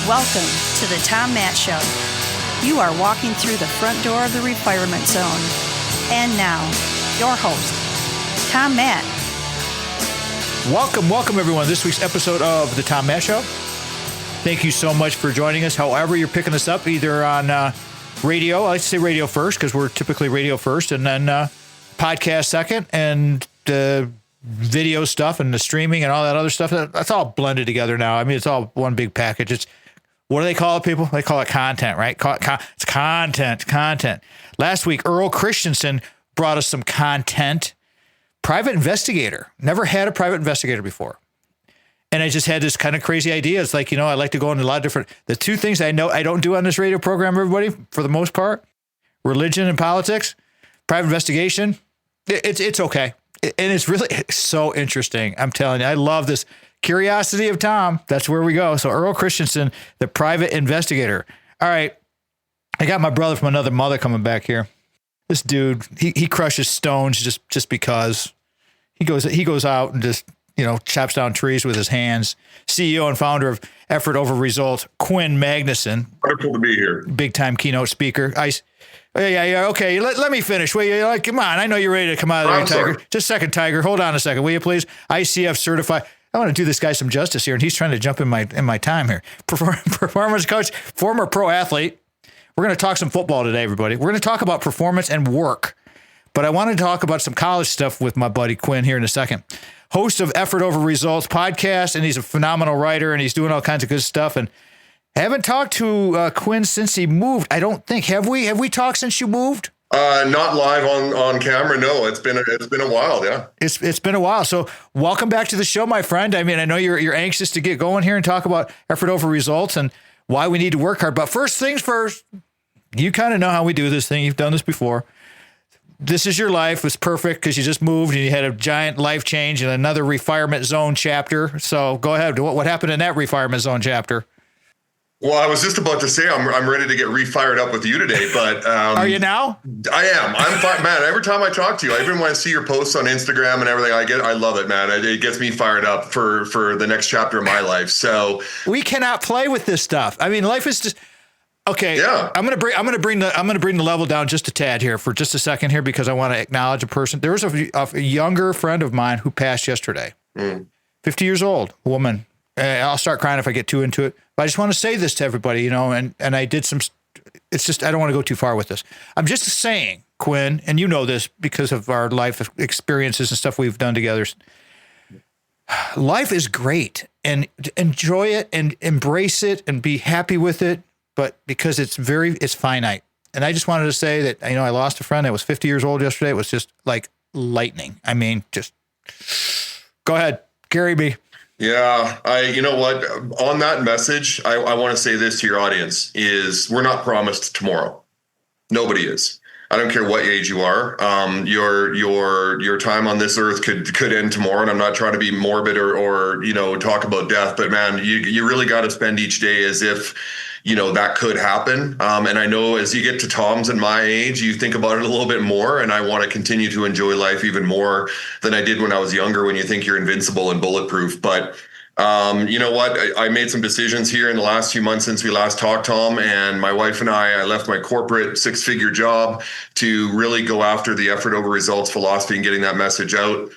Welcome to the Tom Matt Show. You are walking through the front door of the refirement zone. And now, your host, Tom Matt. Welcome everyone. This week's episode of the Tom Matt Show. Thank you so much for joining us. However, you're picking us up either on radio. I like to say radio first because we're typically radio first, and then podcast second, and video stuff and the streaming and all that other stuff. That's all blended together now. I mean, it's all one big package. It's, what do they call it, people? They call it content, right? It's content. Last week, Earl Christensen brought us some content. Private investigator. Never had a private investigator before. And I just had this kind of crazy idea. It's like, I like to go into a lot of different, the two things I know I don't do on this radio program, everybody, for the most part, religion and politics, private investigation. It's okay. And it's really so interesting. I'm telling you, I love this curiosity of Tom. That's where we go. So Earl Christensen, the private investigator. All right. I got my brother from another mother coming back here. This dude, he crushes stones just because he goes out and just, chops down trees with his hands. CEO and founder of Effort Over Results, Quinn Magnuson. Wonderful to be here. Big time keynote speaker. Yeah. Okay. Let me finish. Will you? Come on. I know you're ready to come out of there, Tiger. Sorry. Just a second, Tiger. Hold on a second. Will you please? ICF certified. I want to do this guy some justice here, and he's trying to jump in my time here. Performance coach, former pro athlete. We're going to talk some football today, everybody. We're going to talk about performance and work, but I want to talk about some college stuff with my buddy Quinn here in a second. Host of Effort Over Results podcast, and he's a phenomenal writer, and he's doing all kinds of good stuff. And I haven't talked to Quinn since he moved. I don't think. Have we? Have we talked since you moved? Not live on camera. No, it's been a while. Yeah, it's been a while. So welcome back to the show, my friend. I mean, I know you're anxious to get going here and talk about Effort Over Results and why we need to work hard. But first things first, you kind of know how we do this thing. You've done this before. This is your life. It's perfect because you just moved and you had a giant life change and another refirement zone chapter. So go ahead. What happened in that refirement zone chapter? Well, I was just about to say I'm ready to get refired up with you today, but are you now? I am. I'm fine, man. Every time I talk to you, even when I see your posts on Instagram and everything, I love it, man. It gets me fired up for the next chapter of my life. So we cannot play with this stuff. I mean, life is just okay. Yeah. I'm gonna bring the level down just a tad here for just a second here because I want to acknowledge a person. There was a younger friend of mine who passed yesterday. 50 years old, a woman. I'll start crying if I get too into it. But I just want to say this to everybody, and I did some, it's just, I don't want to go too far with this. I'm just saying, Quinn, and you know this because of our life experiences and stuff we've done together. Life is great and enjoy it and embrace it and be happy with it. But because it's finite. And I just wanted to say that, I lost a friend that was 50 years old yesterday. It was just like lightning. I mean, just go ahead, Gary B. Yeah, you know what? On that message, I want to say this to your audience is we're not promised tomorrow. Nobody is. I don't care what age you are. Your time on this earth could end tomorrow. And I'm not trying to be morbid or talk about death, but man, you really got to spend each day as if that could happen. And I know as you get to Tom's and my age, you think about it a little bit more. And I want to continue to enjoy life even more than I did when I was younger, when you think you're invincible and bulletproof. But you know what? I made some decisions here in the last few months since we last talked, Tom, and my wife and I left my corporate 6-figure job to really go after the effort over results philosophy and getting that message out.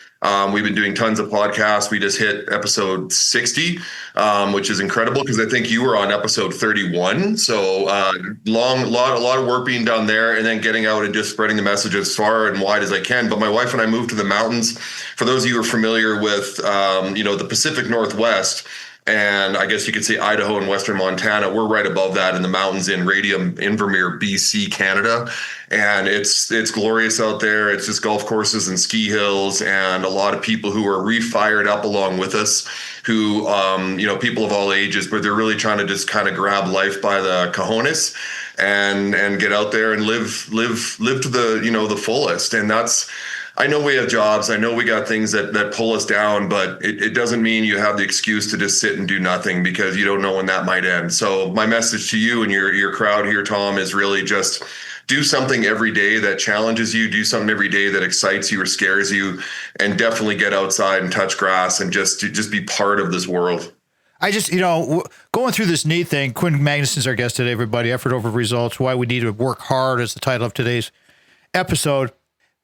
We've been doing tons of podcasts. We just hit episode 60, which is incredible because I think you were on episode 31. So a lot of work being done there, and then getting out and just spreading the message as far and wide as I can. But my wife and I moved to the mountains. For those of you who are familiar with, the Pacific Northwest, and I guess you could say Idaho and Western Montana, we're right above that in the mountains in Radium, Invermere, BC, Canada. And it's glorious out there. It's just golf courses and ski hills and a lot of people who are refired up along with us who, people of all ages, but they're really trying to just kind of grab life by the cojones and get out there and live to the fullest. And that's, I know we have jobs. I know we got things that pull us down, but it doesn't mean you have the excuse to just sit and do nothing because you don't know when that might end. So my message to you and your crowd here, Tom, is really just do something every day that challenges you. Do something every day that excites you or scares you, and definitely get outside and touch grass and just be part of this world. I just, going through this knee thing, Quinn Magnuson's our guest today, everybody. Effort over results, why we need to work hard is the title of today's episode.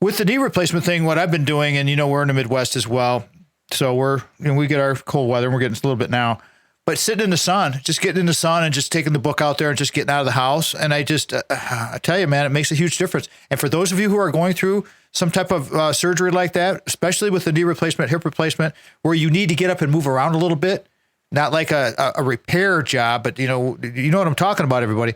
With the knee replacement thing, what I've been doing, and we're in the Midwest as well, so we get our cold weather, and we're getting a little bit now, but sitting in the sun, just getting in the sun and just taking the book out there and just getting out of the house. And I just, I tell you, man, it makes a huge difference. And for those of you who are going through some type of surgery like that, especially with the knee replacement, hip replacement, where you need to get up and move around a little bit, not like a repair job, but you know what I'm talking about, everybody.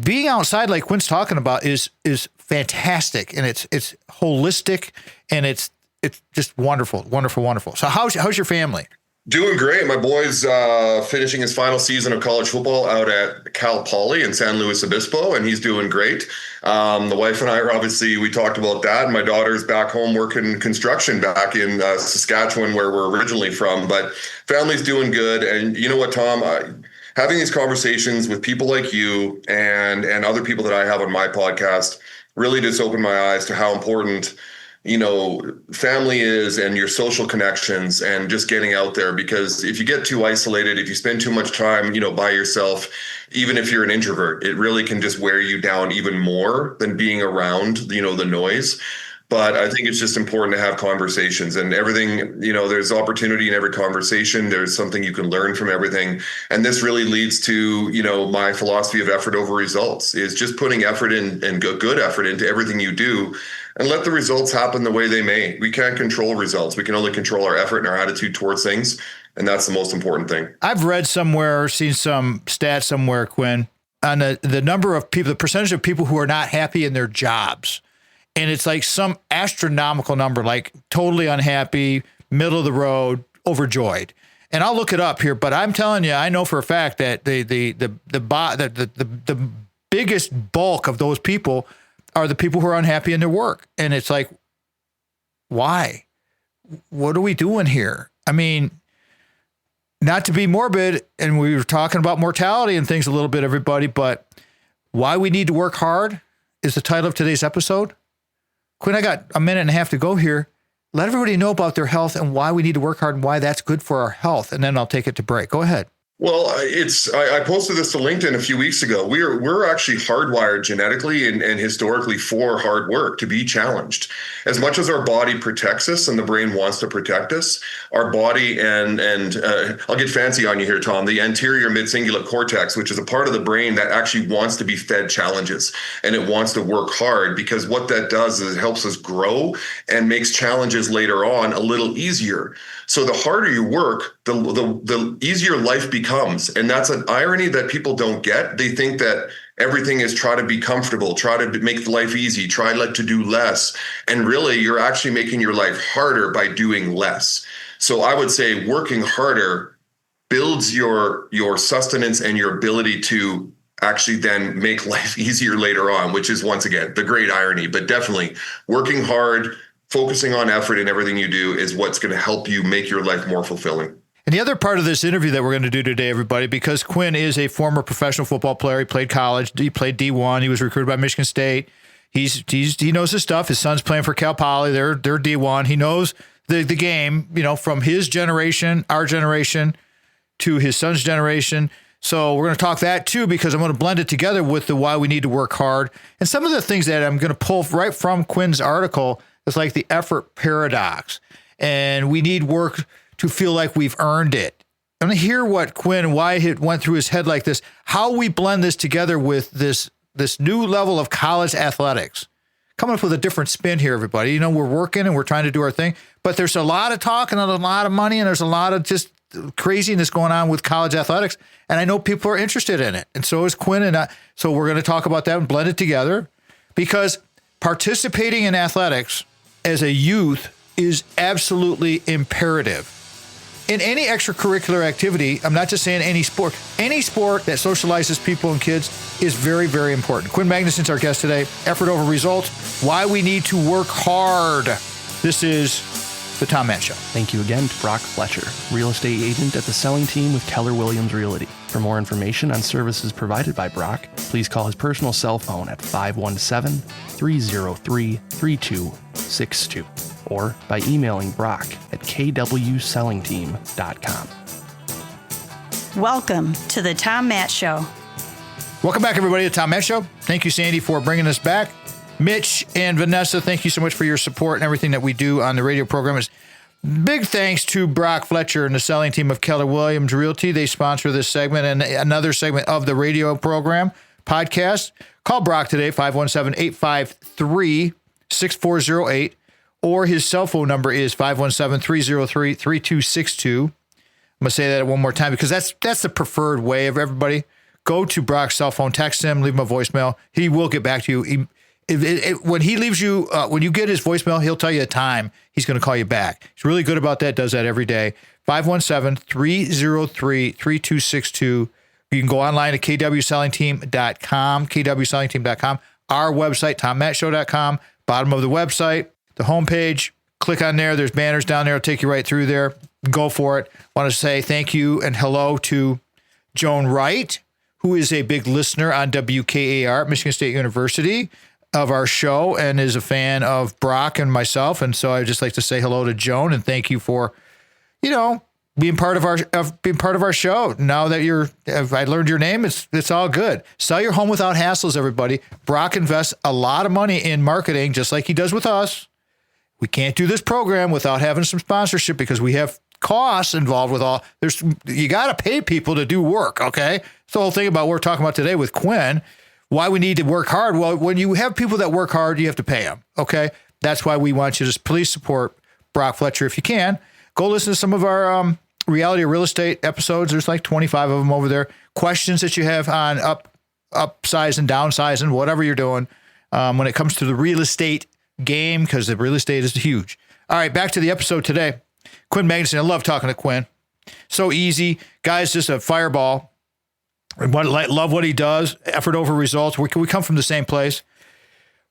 Being outside, like Quinn's talking about, is fantastic, and it's holistic, and it's just wonderful. So how's your family? Doing great. My boy's finishing his final season of college football out at Cal Poly in San Luis Obispo, and he's doing great. The wife and I are we talked about that. My daughter's back home working construction back in Saskatchewan, where we're originally from. But family's doing good. And you know what, Tom? Having these conversations with people like you and other people that I have on my podcast really just opened my eyes to how important family is, and your social connections, and just getting out there. Because if you get too isolated, if you spend too much time, by yourself, even if you're an introvert, it really can just wear you down even more than being around, the noise. But I think it's just important to have conversations, and everything, there's opportunity in every conversation. There's something you can learn from everything. And this really leads to, my philosophy of effort over results, is just putting effort in, and good effort into everything you do, and let the results happen the way they may. We can't control results. We can only control our effort and our attitude towards things. And that's the most important thing. I've read somewhere, or seen some stats somewhere, Quinn, on the number of people, the percentage of people who are not happy in their jobs. And it's like some astronomical number, like totally unhappy, middle of the road, overjoyed. And I'll look it up here, but I'm telling you, I know for a fact that the biggest bulk of those people are the people who are unhappy in their work. And it's like, why? What are we doing here? I mean, not to be morbid, and we were talking about mortality and things a little bit, everybody, but why we need to work hard is the title of today's episode. Quinn, I got a minute and a half to go here. Let everybody know about their health and why we need to work hard and why that's good for our health. And then I'll take it to break. Go ahead. Well, I posted this to LinkedIn a few weeks ago. We're actually hardwired genetically and historically for hard work, to be challenged. As much as our body protects us and the brain wants to protect us, our body and I'll get fancy on you here, Tom, the anterior mid-cingulate cortex, which is a part of the brain that actually wants to be fed challenges, and it wants to work hard, because what that does is it helps us grow and makes challenges later on a little easier. So the harder you work, the easier life becomes. And that's an irony that people don't get. They think that everything is try to be comfortable, try to make life easy, try to do less. And really, you're actually making your life harder by doing less. So I would say working harder builds your sustenance and your ability to actually then make life easier later on, which is, once again, the great irony. But definitely working hard, focusing on effort in everything you do is what's going to help you make your life more fulfilling. And the other part of this interview that we're going to do today, everybody, because Quinn is a former professional football player. He played college. He played D1. He was recruited by Michigan State. He knows his stuff. His son's playing for Cal Poly. They're D1. He knows the game, from his generation, our generation, to his son's generation. So we're going to talk that too, because I'm going to blend it together with the why we need to work hard. And some of the things that I'm going to pull right from Quinn's article is like the effort paradox. And we need work to feel like we've earned it. I'm going to hear what Quinn, why it went through his head like this, how we blend this together with this new level of college athletics. Coming up with a different spin here, everybody. We're working and we're trying to do our thing, but there's a lot of talk and a lot of money, and there's a lot of just craziness going on with college athletics. And I know people are interested in it. And so is Quinn and I. So we're going to talk about that and blend it together, because participating in athletics as a youth is absolutely imperative. In any extracurricular activity, I'm not just saying any sport that socializes people and kids is very, very important. Quinn Magnuson's our guest today. Effort over results, why we need to work hard. This is the Tom Matt Show. Thank you again to Brock Fletcher, real estate agent at the selling team with Keller Williams Realty. For more information on services provided by Brock, please call his personal cell phone at 517-303-3262 or by emailing Brock at kwsellingteam.com. Welcome to the Tom Matt Show. Welcome back, everybody, to the Tom Matt Show. Thank you, Sandy, for bringing us back. Mitch and Vanessa, thank you so much for your support and everything that we do on the radio program. Big thanks to Brock Fletcher and the selling team of Keller Williams Realty. They sponsor this segment and another segment of the radio program podcast. Call Brock today, 517-853-6408, or his cell phone number is 517-303-3262. I'm going to say that one more time because that's the preferred way of everybody. Go to Brock's cell phone, text him, leave him a voicemail. He will get back to you. When he leaves you, when you get his voicemail, he'll tell you the time he's going to call you back. He's really good about that, does that every day. 517-303-3262. You can go online to kwsellingteam.com, kwsellingteam.com, our website, tommattshow.com, bottom of the website, the homepage. Click on there. There's banners down there. It'll take you right through there. Go for it. Want to say thank you and hello to Joan Wright, who is a big listener on WKAR, Michigan State University, of our show and is a fan of Brock and myself. And so I'd just like to say hello to Joan and thank you for, being part of our show. Now that if I learned your name, it's all good. Sell your home without hassles, everybody. Brock invests a lot of money in marketing, just like he does with us. We can't do this program without having some sponsorship because we have costs involved with you got to pay people to do work. Okay. It's the whole thing about what we're talking about today with Quinn. Why we need to work hard. Well, when you have people that work hard, you have to pay them. Okay. That's why we want you to please support Brock Fletcher if you can. Go listen to some of our reality real estate episodes. There's like 25 of them over there. Questions that you have on upsize and downsize and whatever you're doing when it comes to the real estate game, because the real estate is huge. All right, back to the episode today. Quinn Magnuson. I love talking to Quinn. So easy. Guy's just a fireball. Love what he does. Effort over results. We come from the same place.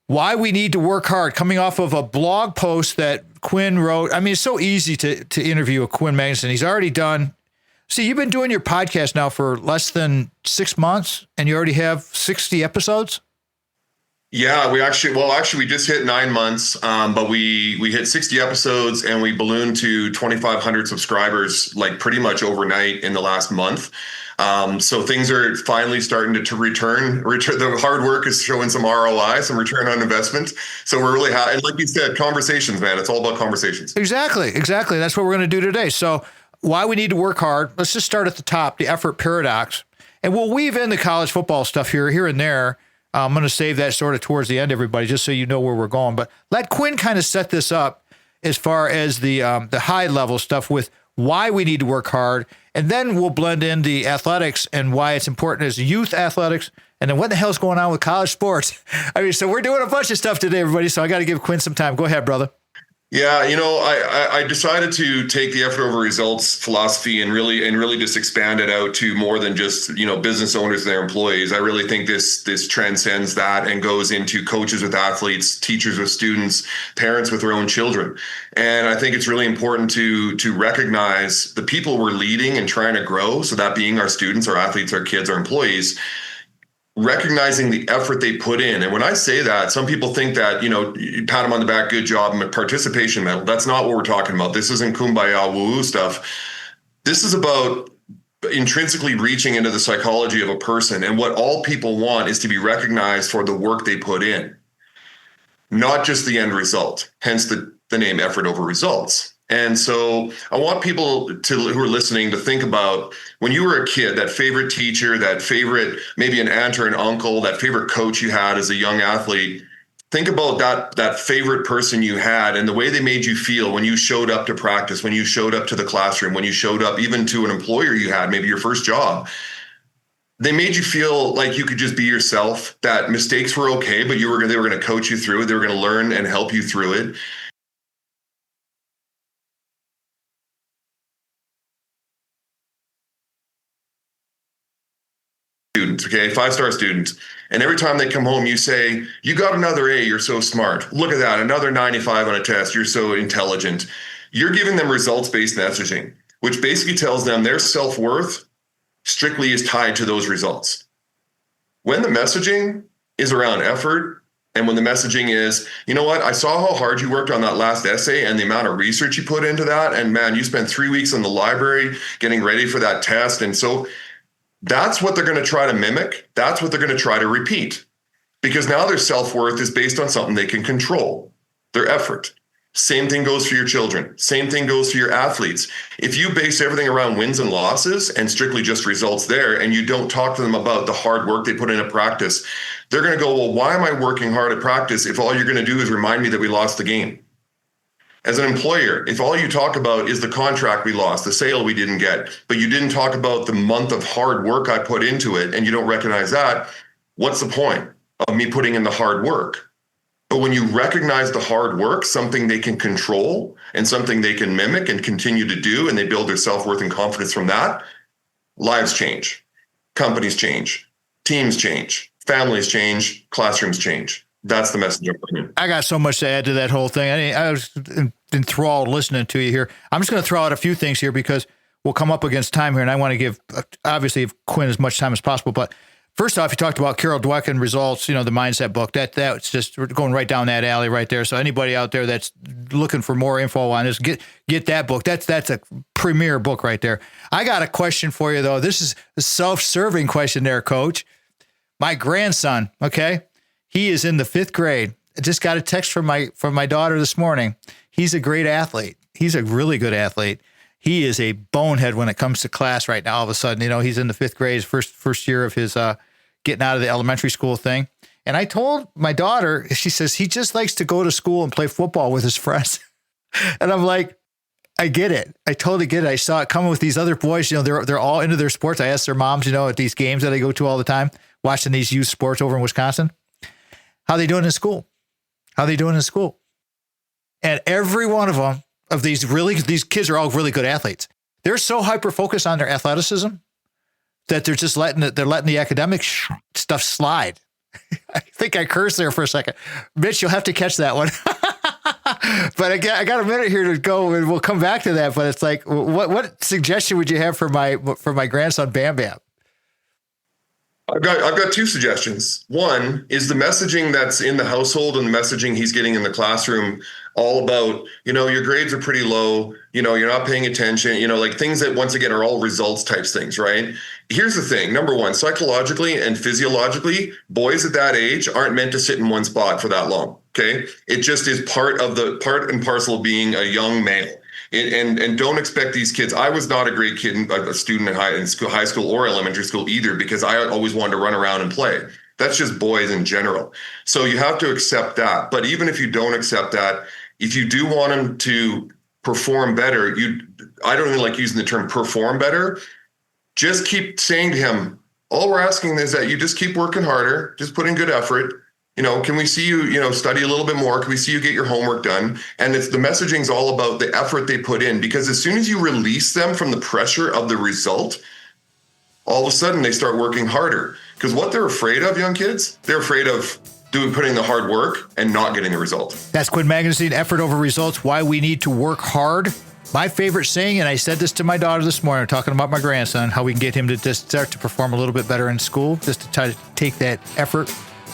Why we need to work hard. Coming off of a blog post that Quinn wrote. I mean, it's so easy to interview a Quinn Magnuson. He's already done. See, you've been doing your podcast now for less than 6 months, and you already have 60 episodes. Yeah, we just hit 9 months, but we hit 60 episodes and we ballooned to 2,500 subscribers like pretty much overnight in the last month. So things are finally starting to return. The hard work is showing some ROI, some return on investment. So we're really happy. And like you said, conversations, man. It's all about conversations. Exactly. That's what we're going to do today. So why we need to work hard. Let's just start at the top, the effort paradox. And we'll weave in the college football stuff here and there. I'm going to save that sort of towards the end, everybody, just so you know where we're going. But let Quinn kind of set this up as far as the high level stuff with why we need to work hard. And then we'll blend in the athletics and why it's important as youth athletics. And then what the hell's going on with college sports? I mean, so we're doing a bunch of stuff today, everybody. So I got to give Quinn some time. Go ahead, brother. Yeah, I decided to take the effort over results philosophy and really just expand it out to more than just, business owners and their employees. I really think this transcends that and goes into coaches with athletes, teachers with students, parents with their own children. And I think it's really important to recognize the people we're leading and trying to grow. So that being our students, our athletes, our kids, our employees, recognizing the effort they put in. And when I say that, some people think that, you pat them on the back, good job, and a participation medal. That's not what we're talking about. This isn't kumbaya woo-woo stuff. This is about intrinsically reaching into the psychology of a person. And what all people want is to be recognized for the work they put in, not just the end result, hence the name effort over results. And so I want people who are listening to think about when you were a kid, that favorite teacher, that favorite, maybe an aunt or an uncle, that favorite coach you had as a young athlete. Think about that favorite person you had and the way they made you feel when you showed up to practice, when you showed up to the classroom, when you showed up even to an employer you had, maybe your first job. They made you feel like you could just be yourself, that mistakes were okay, but they were going to coach you through it. They were going to learn and help you through it. Students, okay, 5-star students. And every time they come home, you say, you got another A, you're so smart. Look at that, another 95 on a test, you're so intelligent. You're giving them results-based messaging, which basically tells them their self-worth strictly is tied to those results. When the messaging is around effort And when the messaging is, you know what, I saw how hard you worked on that last essay and the amount of research you put into that. And man, you spent 3 weeks in the library getting ready for that test. And so that's what they're going to try to mimic. That's what they're going to try to repeat, because now their self-worth is based on something they can control, their effort. Same thing goes for your children. Same thing goes for your athletes. If you base everything around wins and losses and strictly just results there, and you don't talk to them about the hard work they put into practice, they're going to go, well, why am I working hard at practice if all you're going to do is remind me that we lost the game? As an employer, if all you talk about is the contract we lost, the sale we didn't get, but you didn't talk about the month of hard work I put into it, and you don't recognize that, what's the point of me putting in the hard work? But when you recognize the hard work, something they can control and something they can mimic and continue to do, and they build their self-worth and confidence from that, lives change, companies change, teams change, families change, classrooms change. That's the message I'm bringing. I got so much to add to that whole thing. I was enthralled listening to you here. I'm just going to throw out a few things here because we'll come up against time here, and I want to give, obviously, Quinn as much time as possible, but first off, you talked about Carol Dweck and Results, the mindset book. That's just going right down that alley right there. So anybody out there that's looking for more info on this, get that book. That's a premier book right there. I got a question for you, though. This is a self-serving question there, Coach. My grandson, okay, he is in the 5th grade. I just got a text from my daughter this morning. He's a great athlete. He's a really good athlete. He is a bonehead when it comes to class right now. All of a sudden, he's in the 5th grade, first year of his getting out of the elementary school thing. And I told my daughter, she says, he just likes to go to school and play football with his friends. And I'm like, I get it. I totally get it. I saw it coming with these other boys. They're all into their sports. I asked their moms, at these games that I go to all the time, watching these youth sports over in Wisconsin, how they doing in school? And every one of them, these kids are all really good athletes. They're so hyper-focused on their athleticism that they're just letting the academic stuff slide. I think I cursed there for a second. Mitch, you'll have to catch that one. But I got a minute here to go, and we'll come back to that. But it's like, what suggestion would you have for my grandson, Bam Bam? I've got 2 suggestions. One is the messaging that's in the household and the messaging he's getting in the classroom, all about, your grades are pretty low, you're not paying attention, like things that, once again, are all results types things, right? Here's the thing. Number one, psychologically and physiologically, boys at that age aren't meant to sit in one spot for that long. Okay. It just is part and parcel of being a young male. And don't expect these kids. I was not a great kid, a student in high school or elementary school either, because I always wanted to run around and play. That's just boys in general. So you have to accept that. But even if you don't accept that, if you do want them to perform better, I don't really like using the term perform better. Just keep saying to him, all we're asking is that you just keep working harder, just put in good effort. Can we see you, study a little bit more? Can we see you get your homework done? And the messaging's all about the effort they put in, because as soon as you release them from the pressure of the result, all of a sudden they start working harder. Because what they're afraid of, young kids, they're afraid of putting the hard work and not getting the result. That's Quinn Magnuson, Effort Over Results, Why We Need to Work Hard. My favorite saying, and I said this to my daughter this morning, talking about my grandson, how we can get him to just start to perform a little bit better in school, just to try to take that effort.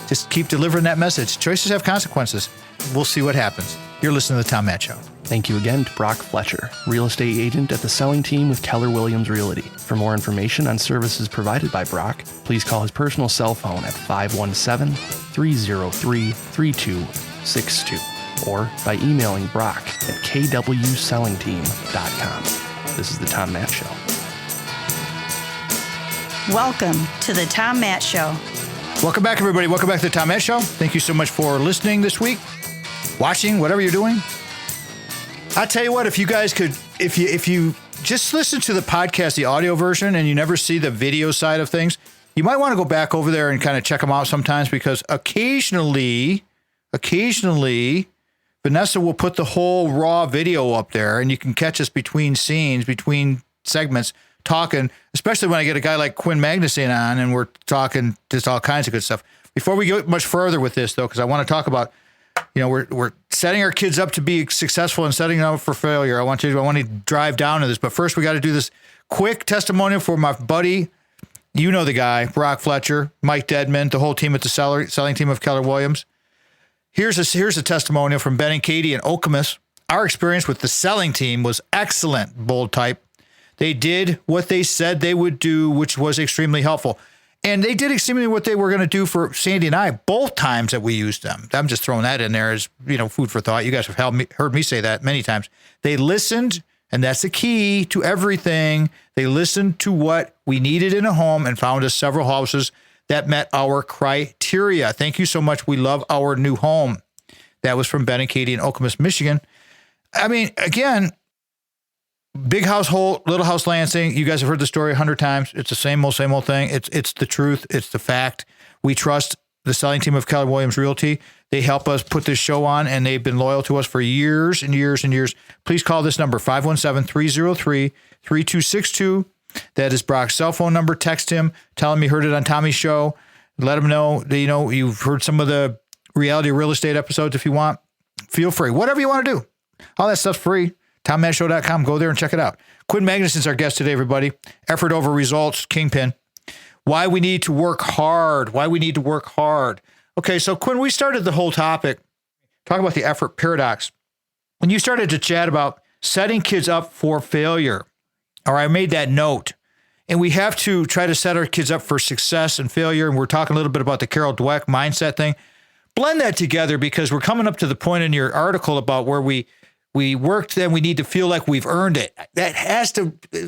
Just keep delivering that message. Choices have consequences. We'll see what happens. You're listening to The Tom Matt Show. Thank you again to Brock Fletcher, real estate agent at the selling team with Keller Williams Realty. For more information on services provided by Brock, please call his personal cell phone at 517-303-3262 or by emailing Brock at kwsellingteam.com. This is The Tom Matt Show. Welcome to The Tom Matt Show. Welcome back, everybody. Welcome back to The Tom Matt Show. Thank you so much for listening this week, watching, whatever you're doing. I'll tell you what, if you guys could, if you just listen to the podcast, the audio version, and you never see the video side of things, you might want to go back over there and kind of check them out sometimes, because occasionally, Vanessa will put the whole raw video up there, and you can catch us between scenes, between segments, talking, especially when I get a guy like Quinn Magnuson on and we're talking just all kinds of good stuff. Before we go much further with this, though, because I want to talk about, we're setting our kids up to be successful and setting them up for failure. I want to drive down to this, but first we got to do this quick testimonial for my buddy, the guy, Brock Fletcher, Mike Dedman, the whole team at the selling team of Keller Williams. Here's a testimonial from Ben and Katie in Okemos. Our experience with the selling team was excellent, bold type. They did what they said they would do, which was extremely helpful. And they did extremely what they were going to do for Sandy and I both times that we used them. I'm just throwing that in there as, food for thought. You guys have heard me say that many times. They listened, and that's the key to everything. They listened to what we needed in a home and found us several houses that met our criteria. Thank you so much. We love our new home. That was from Ben and Katie in Okemos, Michigan. I mean, again, big household, little house Lansing. You guys have heard the story 100 times. It's the same old thing. It's the truth. It's the fact. We trust the selling team of Keller Williams Realty. They help us put this show on, and they've been loyal to us for years and years and years. Please call this number, 517-303-3262. That is Brock's cell phone number. Text him. Tell him you heard it on Tommy's show. Let him know that, you've heard some of the reality real estate episodes if you want. Feel free. Whatever you want to do. All that stuff's free. TomMattShow.com. Go there and check it out. Quinn Magnuson's our guest today, everybody. Effort over results, kingpin. Why we need to work hard. Okay, so Quinn, we started the whole topic talking about the effort paradox. When you started to chat about setting kids up for failure, or I made that note, and we have to try to set our kids up for success and failure, and we're talking a little bit about the Carol Dweck mindset thing. Blend that together, because we're coming up to the point in your article about where we worked, then we need to feel like we've earned it. That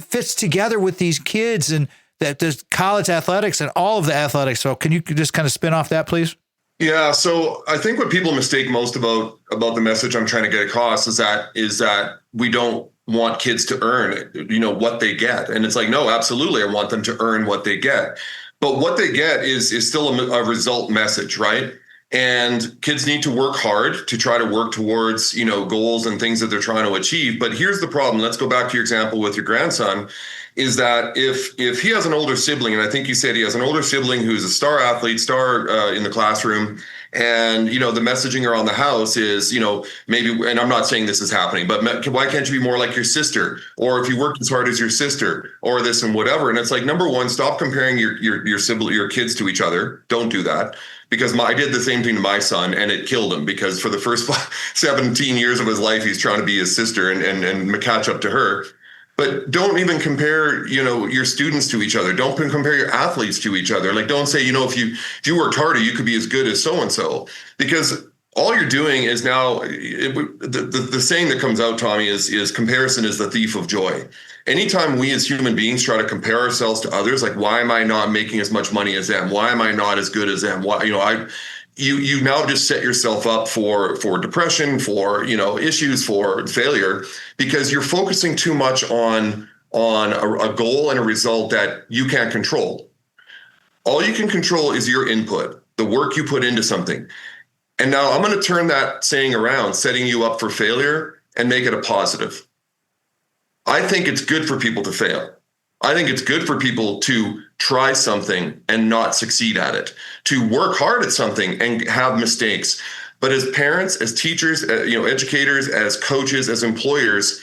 fits together with these kids and that there's college athletics and all of the athletics. So can you just kind of spin off that, please? Yeah. So I think what people mistake most about the message I'm trying to get across is that we don't want kids to earn, what they get. And it's like, no, absolutely. I want them to earn what they get. But what they get is still a result message, right? And kids need to work hard to try to work towards, goals and things that they're trying to achieve. But here's the problem. Let's go back to your example with your grandson, is that if he has an older sibling, and I think you said he has an older sibling who's a star athlete, in the classroom, and, the messaging around the house is, maybe, and I'm not saying this is happening, but why can't you be more like your sister? Or if you work as hard as your sister, or this and whatever. And it's like, number one, stop comparing your sibling, your kids to each other. Don't do that. Because I did the same thing to my son, and it killed him, because for the first 17 years of his life, he's trying to be his sister and catch up to her. But don't even compare, your students to each other. Don't compare your athletes to each other. Like, don't say, if you worked harder, you could be as good as so-and-so, because all you're doing is now the saying that comes out, Tommy, is comparison is the thief of joy. Anytime we as human beings try to compare ourselves to others, like, why am I not making as much money as them? Why am I not as good as them? Why, you now just set yourself up for depression, for, issues, for failure, because you're focusing too much on a goal and a result that you can't control. All you can control is your input, the work you put into something. And now I'm going to turn that saying around, setting you up for failure, and make it a positive. I think it's good for people to fail. I think it's good for people to try something and not succeed at it, to work hard at something and have mistakes. But as parents, as teachers, educators, as coaches, as employers,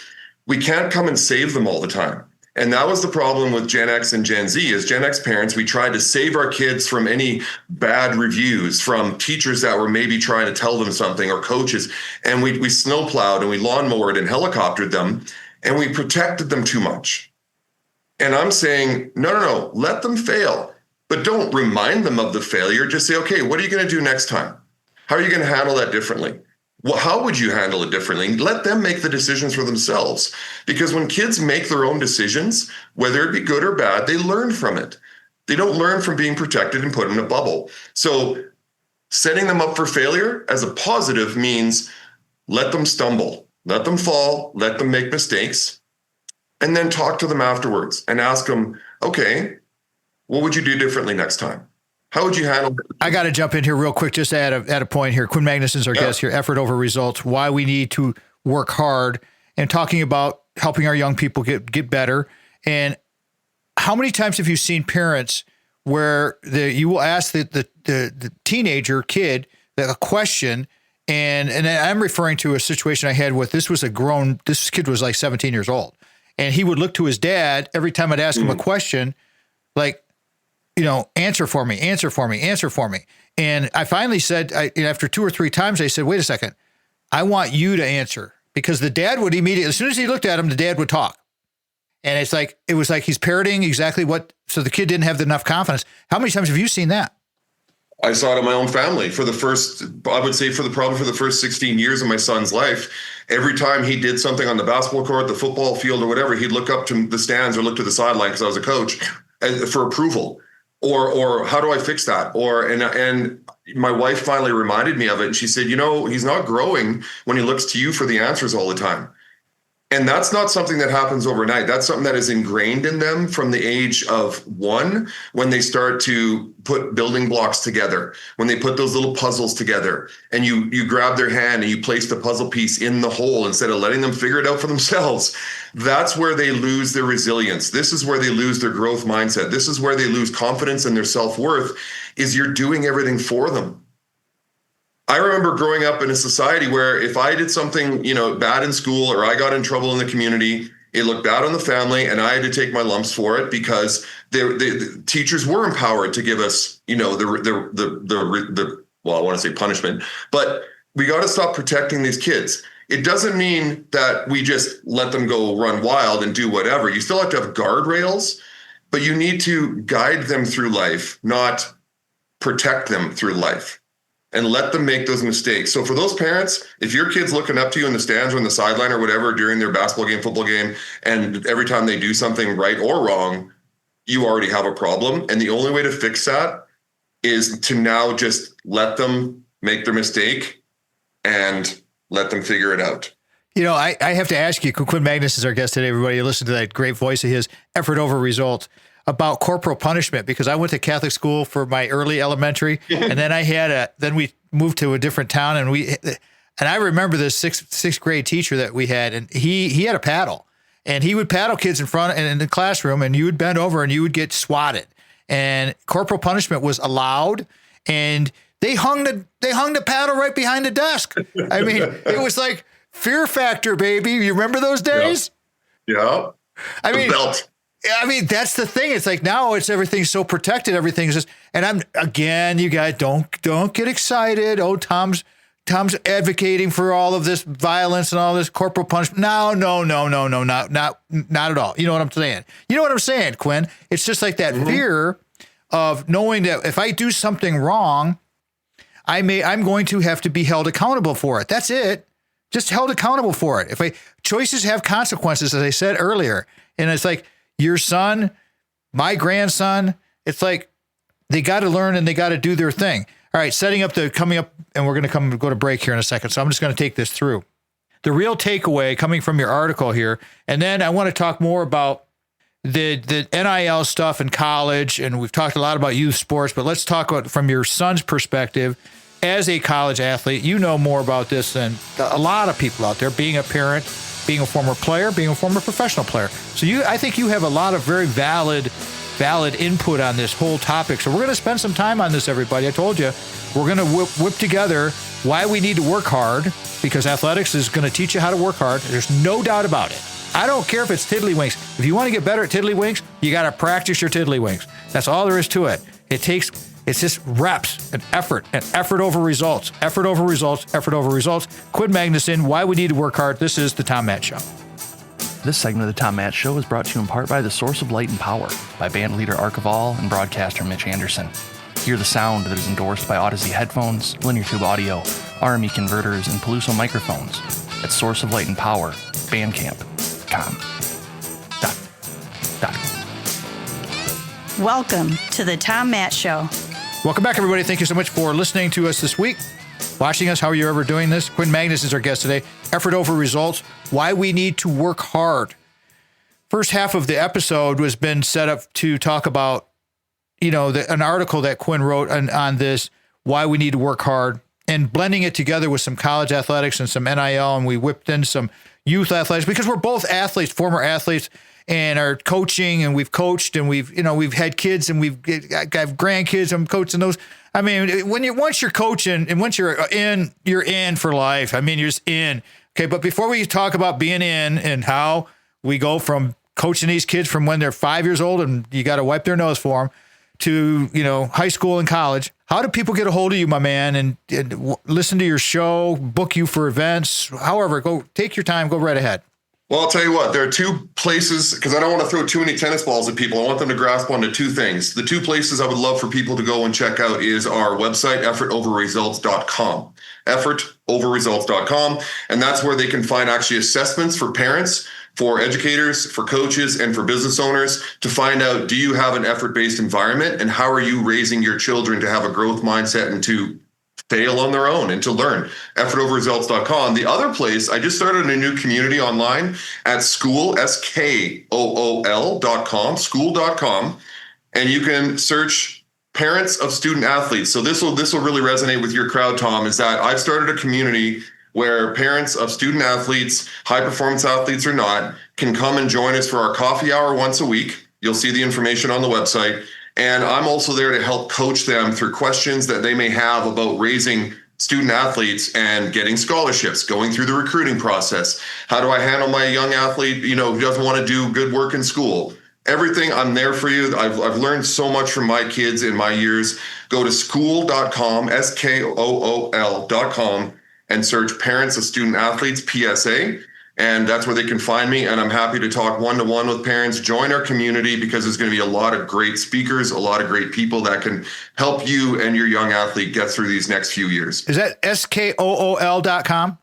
we can't come and save them all the time. And that was the problem with Gen X and Gen Z. As Gen X parents, we tried to save our kids from any bad reviews from teachers that were maybe trying to tell them something, or coaches. And we snowplowed and we lawnmowered and helicoptered them, and we protected them too much. And I'm saying, no, let them fail, but don't remind them of the failure. Just say, okay, what are you going to do next time? How are you going to handle that differently? Well, how would you handle it differently? Let them make the decisions for themselves. Because when kids make their own decisions, whether it be good or bad, they learn from it. They don't learn from being protected and put in a bubble. So setting them up for failure as a positive means let them stumble, let them fall, let them make mistakes, and then talk to them afterwards and ask them, okay, what would you do differently next time? How would you handle it? I got to jump in here real quick, just to add a point here. Quinn Magnuson's our guest here, effort over results, why we need to work hard, and talking about helping our young people get better. And how many times have you seen parents where you will ask the teenager kid a question, and I'm referring to a situation I had with, this kid was like 17 years old, and he would look to his dad every time I'd ask him a question, like, answer for me. And I finally said, after 2 or 3 times, I said, wait a second, I want you to answer, because the dad would immediately, as soon as he looked at him, the dad would talk. And it was like he's parroting exactly so the kid didn't have enough confidence. How many times have you seen that? I saw it in my own family for the first 16 years of my son's life. Every time he did something on the basketball court, the football field, or whatever, he'd look up to the stands or look to the sideline, because I was a coach, for approval, or how do I fix that? And my wife finally reminded me of it, and she said, he's not growing when he looks to you for the answers all the time. And that's not something that happens overnight. That's something that is ingrained in them from the age of 1, when they start to put building blocks together, when they put those little puzzles together, and you grab their hand and you place the puzzle piece in the hole instead of letting them figure it out for themselves. That's where they lose their resilience. This is where they lose their growth mindset. This is where they lose confidence in their self-worth, is you're doing everything for them. I remember growing up in a society where if I did something, bad in school, or I got in trouble in the community, it looked bad on the family, and I had to take my lumps for it, because the teachers were empowered to give us, I want to say punishment, but we got to stop protecting these kids. It doesn't mean that we just let them go run wild and do whatever. You still have to have guardrails, but you need to guide them through life, not protect them through life. And let them make those mistakes. So for those parents, if your kid's looking up to you in the stands or in the sideline or whatever during their basketball game, football game, and every time they do something right or wrong, you already have a problem. And the only way to fix that is to now just let them make their mistake and let them figure it out. I have to ask you, Quinn Magnuson is our guest today, everybody. You listen to that great voice of his, effort over results, about corporal punishment, because I went to Catholic school for my early elementary, and then then we moved to a different town, and I remember this sixth grade teacher that we had, and he had a paddle, and he would paddle kids in front and in the classroom, and you would bend over and you would get swatted, and corporal punishment was allowed, and they hung the paddle right behind the desk. I mean, it was like Fear Factor, baby. You remember those days? Yeah. I mean, the belt. I mean, that's the thing. It's like now everything's so protected. Everything's just, and you guys don't get excited. Oh, Tom's advocating for all of this violence and all this corporal punishment. No, not at all. You know what I'm saying? You know what I'm saying, Quinn? It's just like that fear of knowing that if I do something wrong, I'm going to have to be held accountable for it. That's it. Just held accountable for it. Choices have consequences, as I said earlier, and it's like, your son, my grandson, it's like they got to learn and they got to do their thing. All right, coming up, and we're going to go to break here in a second. So I'm just going to take this through. The real takeaway coming from your article here, and then I want to talk more about the NIL stuff in college, and we've talked a lot about youth sports, but let's talk about from your son's perspective as a college athlete. You know more about this than a lot of people out there, being a parent, being a former player, being a former professional player. So I think you have a lot of very valid input on this whole topic. So we're going to spend some time on this, everybody. I told you, we're going to whip together why we need to work hard, because athletics is going to teach you how to work hard. There's no doubt about it. I don't care if it's tiddlywinks. If you want to get better at tiddlywinks, you got to practice your tiddlywinks. That's all there is to it. It's just reps and effort over results, effort over results. Quinn Magnuson, why we need to work hard. This is the Tom Matt Show. This segment of the Tom Matt Show is brought to you in part by The Source of Light and Power by band leader Archival and broadcaster Mitch Anderson. Hear the sound that is endorsed by Odyssey headphones, linear tube audio, RME converters, and Peluso microphones at Source of Light and Power, Bandcamp.com. Welcome to the Tom Matt Show. Welcome back, everybody. Thank you so much for listening to us this week, watching us, however you're ever doing this. Quinn Magnuson is our guest today. Effort over results, why we need to work hard. First half of the episode was been set up to talk about, an article that Quinn wrote on this, why we need to work hard, and blending it together with some college athletics and some NIL, and we whipped in some youth athletics because we're both athletes, former athletes, and are coaching, and we've coached, and we've had kids, and we've got grandkids. I'm coaching those. I mean, once you're coaching and once you're in for life. I mean, you're just in. Okay, but before we talk about being in and how we go from coaching these kids from when they're 5 years old and you got to wipe their nose for them to, high school and college. How do people get a hold of you, my man, and listen to your show, book you for events? However, go take your time, go right ahead. Well, I'll tell you what, there are two places, because I don't want to throw too many tennis balls at people. I want them to grasp onto two things. The two places I would love for people to go and check out is our website, effortoverresults.com. Effortoverresults.com. And that's where they can find actually assessments for parents, for educators, for coaches, and for business owners to find out, do you have an effort-based environment, and how are you raising your children to have a growth mindset and to fail on their own and to learn. Effortoverresults.com. The other place, I just started a new community online at school, SKOOL.com, school.com, and you can search parents of student athletes. So this will really resonate with your crowd, Tom, is that I've started a community where parents of student athletes, high performance athletes or not, can come and join us for our coffee hour once a week. You'll see the information on the website. And I'm also there to help coach them through questions that they may have about raising student athletes and getting scholarships, going through the recruiting process. How do I handle my young athlete, who doesn't want to do good work in school? Everything, I'm there for you. I've learned so much from my kids in my years. Go to school.com, SKOOL.com, and search Parents of Student Athletes, PSA. And that's where they can find me. And I'm happy to talk one-to-one with parents. Join our community, because there's going to be a lot of great speakers, a lot of great people that can help you and your young athlete get through these next few years. Is that SKOOL.com?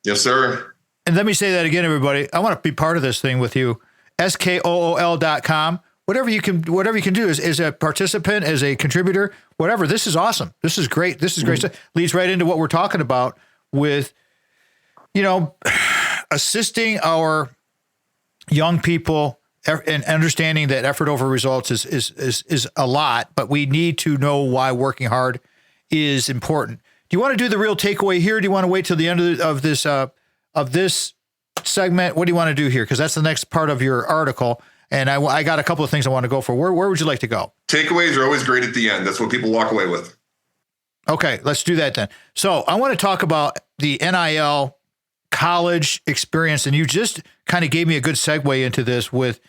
Yes, sir. And let me say that again, everybody. I want to be part of this thing with you. SKOOL.com. Whatever you can do as a participant, as a contributor, whatever. This is awesome. This is great. This is great stuff. Leads right into what we're talking about with, assisting our young people and understanding that effort over results is a lot, but we need to know why working hard is important. Do you want to do the real takeaway here? Do you want to wait till the end of this segment? What do you want to do here? Because that's the next part of your article. And I got a couple of things I want to go for. Where would you like to go? Takeaways are always great at the end. That's what people walk away with. Okay, let's do that then. So I want to talk about the NIL college experience, and you just kind of gave me a good segue into this with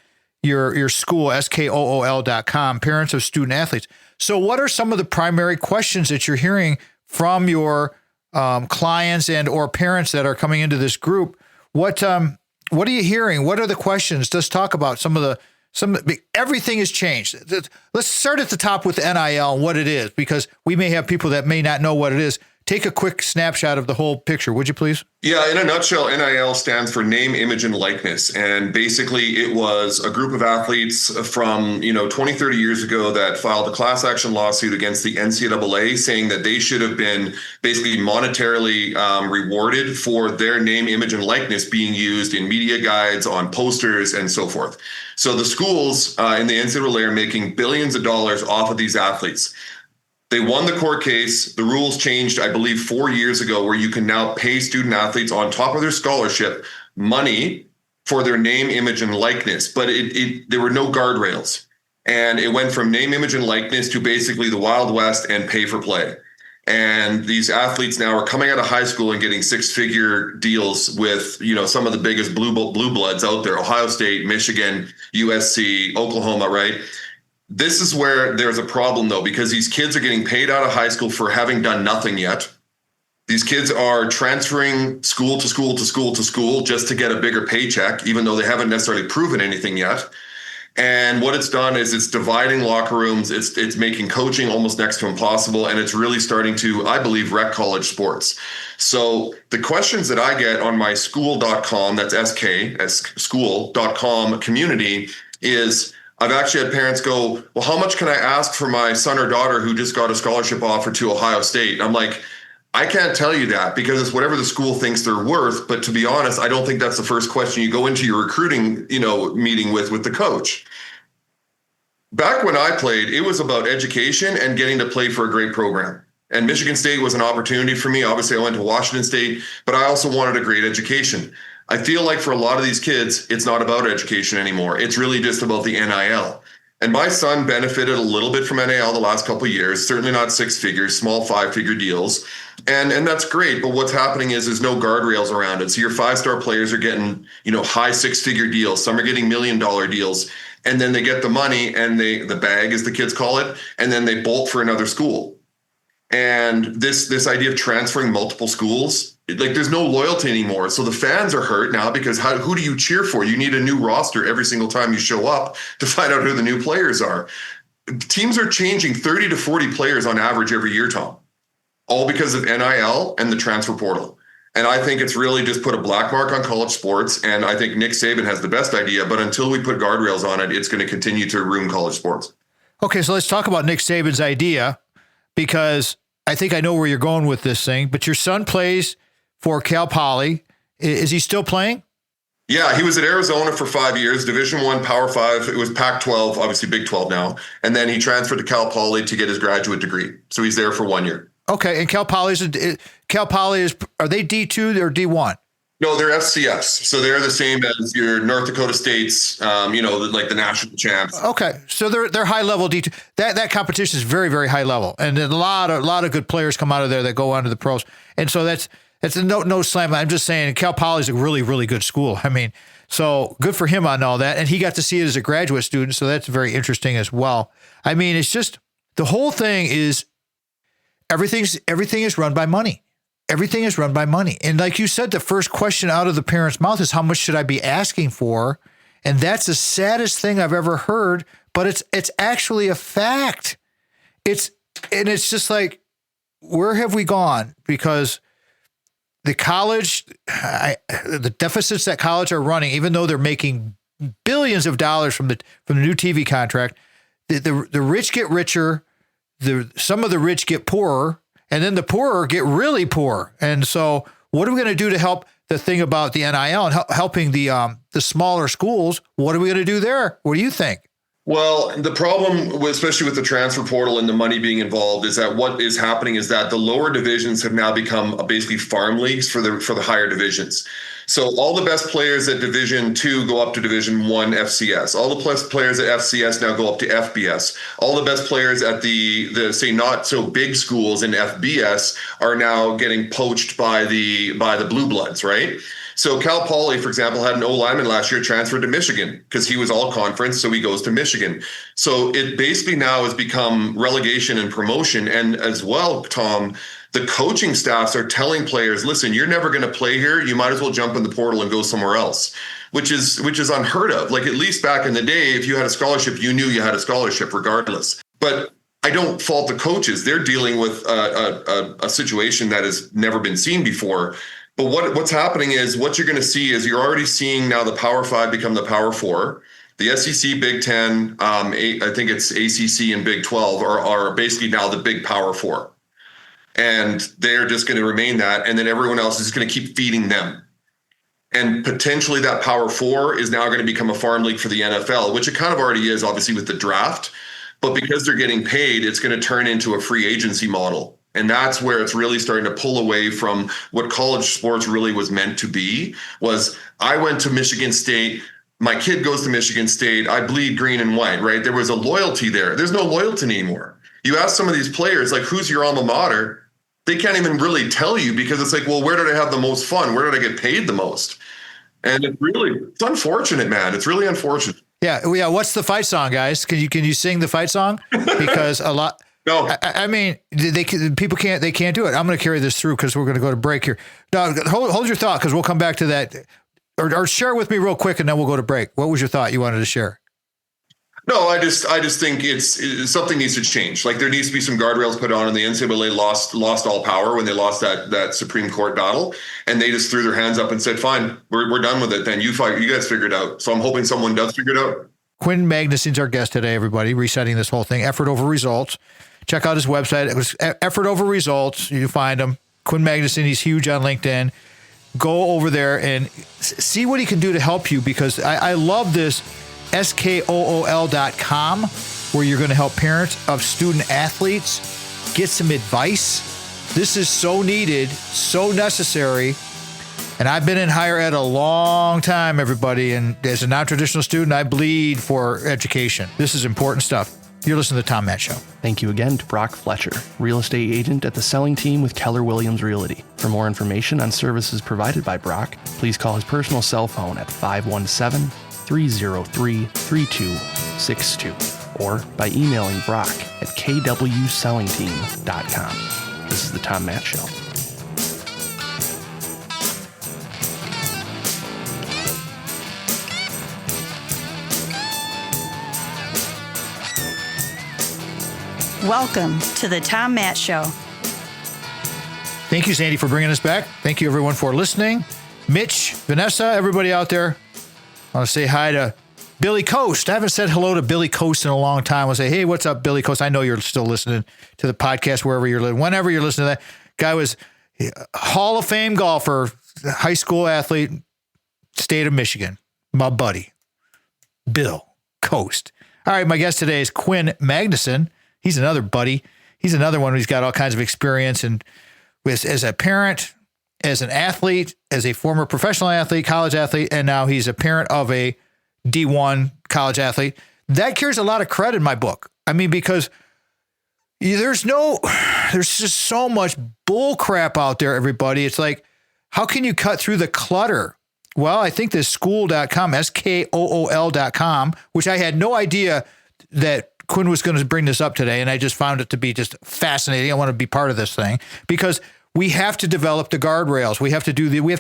your school, SKOOL.com, Parents of Student Athletes. So what are some of the primary questions that you're hearing from your clients and or parents that are coming into this group? What are you hearing? What are the questions? Let's talk about everything has changed. Let's start at the top with the NIL and what it is, because we may have people that may not know what it is. Take a quick snapshot of the whole picture, would you please? Yeah, in a nutshell, NIL stands for name, image, and likeness. And basically, it was a group of athletes from 20, 30 years ago that filed a class action lawsuit against the NCAA, saying that they should have been basically monetarily rewarded for their name, image, and likeness being used in media guides, on posters, and so forth. So the schools in the NCAA are making billions of dollars off of these athletes. They won the court case. The rules changed, I believe, 4 years ago, where you can now pay student athletes on top of their scholarship money for their name, image, and likeness. But there were no guardrails. And it went from name, image, and likeness to basically the Wild West and pay for play. And these athletes now are coming out of high school and getting six-figure deals with, some of the biggest blue bloods out there: Ohio State, Michigan, USC, Oklahoma, right? This is where there's a problem, though, because these kids are getting paid out of high school for having done nothing yet. These kids are transferring school to school to school to school just to get a bigger paycheck, even though they haven't necessarily proven anything yet. And what it's done is it's dividing locker rooms. It's making coaching almost next to impossible. And it's really starting to, I believe, wreck college sports. So the questions that I get on my school.com, that's school.com community, is I've actually had parents go, well, how much can I ask for my son or daughter who just got a scholarship offer to Ohio State? And I'm like, I can't tell you that, because it's whatever the school thinks they're worth. But to be honest, I don't think that's the first question you go into your recruiting, meeting with the coach. Back when I played, it was about education and getting to play for a great program. And Michigan State was an opportunity for me. Obviously, I went to Washington State, but I also wanted a great education. I feel like for a lot of these kids, it's not about education anymore. It's really just about the NIL. And my son benefited a little bit from NIL the last couple of years, certainly not six figures, small 5-figure deals. And that's great. But what's happening is there's no guardrails around it. So your 5-star players are getting, high 6-figure deals. Some are getting $1 million deals. and then they get the money and the bag, as the kids call it, and then they bolt for another school. And this idea of transferring multiple schools, like there's no loyalty anymore. So the fans are hurt now because who do you cheer for? You need a new roster every single time you show up to find out who the new players are. Teams are changing 30 to 40 players on average every year, Tom, all because of NIL and the transfer portal. And I think it's really just put a black mark on college sports. And I think Nick Saban has the best idea, but until we put guardrails on it, it's going to continue to ruin college sports. Okay, so let's talk about Nick Saban's idea, because I think I know where you're going with this thing, but your son plays for Cal Poly. Is he still playing? Yeah, he was at Arizona for 5 years, Division I, Power 5. It was Pac-12, obviously Big 12 now. And then he transferred to Cal Poly to get his graduate degree. So he's there for 1 year. Okay, and Cal Poly is, are they D2 or D1? No, they're FCS. So they're the same as your North Dakota States, like the national champs. Okay, so they're high level D2. That competition is very, very high level, and a lot of good players come out of there that go on to the pros. And so that's a no slam. I'm just saying Cal Poly is a really, really good school. I mean, so good for him on all that, and he got to see it as a graduate student, so that's very interesting as well. I mean, it's just the whole thing is everything is run by money. Everything is run by money. And like you said, the first question out of the parent's mouth is, how much should I be asking for? And that's the saddest thing I've ever heard, but it's actually a fact. It's just like, where have we gone? Because the college, the deficits that college are running, even though they're making billions of dollars from the new TV contract, the rich get richer, some of the rich get poorer, and then the poorer get really poor. And so what are we going to do to help the thing about the NIL and helping the smaller schools? What are we going to do there? What do you think? Well, the problem, especially with the transfer portal and the money being involved, is that what is happening is that the lower divisions have now become basically farm leagues for the higher divisions. So all the best players at Division II go up to Division I FCS. All the best players at FCS now go up to FBS. All the best players at the say not so big schools in FBS are now getting poached by the blue bloods, right? So Cal Poly, for example, had an O-lineman last year transferred to Michigan because he was all conference, so he goes to Michigan. So it basically now has become relegation and promotion. And as well, Tom, the coaching staffs are telling players, listen, you're never going to play here. You might as well jump in the portal and go somewhere else, which is unheard of. Like, at least back in the day, if you had a scholarship, you knew you had a scholarship regardless. But I don't fault the coaches. They're dealing with a situation that has never been seen before. But what's happening is, what you're going to see is, you're already seeing now the Power 5 become the Power 4. The SEC, Big 10, I think it's ACC and Big 12 are basically now the big Power 4. And they're just going to remain that. And then everyone else is going to keep feeding them. And potentially that Power 4 is now going to become a farm league for the NFL, which it kind of already is, obviously, with the draft. But because they're getting paid, it's going to turn into a free agency model. And that's where it's really starting to pull away from what college sports really was meant to be. Was, I went to Michigan State, my kid goes to Michigan State, I bleed green and white, right? There was a loyalty there. There's no loyalty anymore. You ask some of these players, like, who's your alma mater? They can't even really tell you, because it's like, well, where did I have the most fun? Where did I get paid the most? And it's unfortunate, man. It's really unfortunate. Yeah. What's the fight song, guys? Can you sing the fight song? Because a lot. No, I mean, people can't do it. I'm going to carry this through because we're going to go to break here. No, hold your thought, because we'll come back to that, or share with me real quick, and then we'll go to break. What was your thought you wanted to share? No, I just think it's something needs to change. Like, there needs to be some guardrails put on, and the NCAA lost all power when they lost that Supreme Court battle, and they just threw their hands up and said, "Fine, we're done with it. Then you guys figure it out." So I'm hoping someone does figure it out. Quinn Magnuson's our guest today. Everybody, resetting this whole thing. Effort over results. Check out his website. It was Effort Over Results. You find him. Quinn Magnuson. He's huge on LinkedIn. Go over there and see what he can do to help you, because I love this SKOOL.com, where you're going to help parents of student athletes get some advice. This is so needed, so necessary. And I've been in higher ed a long time, everybody. And as a non-traditional student, I bleed for education. This is important stuff. You're listening to the Tom Matt Show. Thank you again to Brock Fletcher, real estate agent at the selling team with Keller Williams Realty. For more information on services provided by Brock, please call his personal cell phone at 888-303-3262 or by emailing Brock at kwsellingteam.com. This is the Tom Matt Show. Welcome to the Tom Matt Show. Thank you, Sandy, for bringing us back. Thank you, everyone, for listening. Mitch, Vanessa, everybody out there. I want to say hi to Billy Coast. I haven't said hello to Billy Coast in a long time. I'll say, hey, what's up, Billy Coast? I know you're still listening to the podcast wherever you're listening. Whenever you're listening to that. Guy was a Hall of Fame golfer, high school athlete, state of Michigan. My buddy, Bill Coast. All right, my guest today is Quinn Magnuson. He's another buddy. He's another one who's got all kinds of experience and as a parent, as an athlete, as a former professional athlete, college athlete, and now he's a parent of a D1 college athlete. That carries a lot of credit in my book. I mean, because there's just so much bull crap out there, everybody. It's like, how can you cut through the clutter? Well, I think this school.com, SKOOL.com, which I had no idea that Quinn was going to bring this up today, and I just found it to be just fascinating. I want to be part of this thing because we have to develop the guardrails. We have to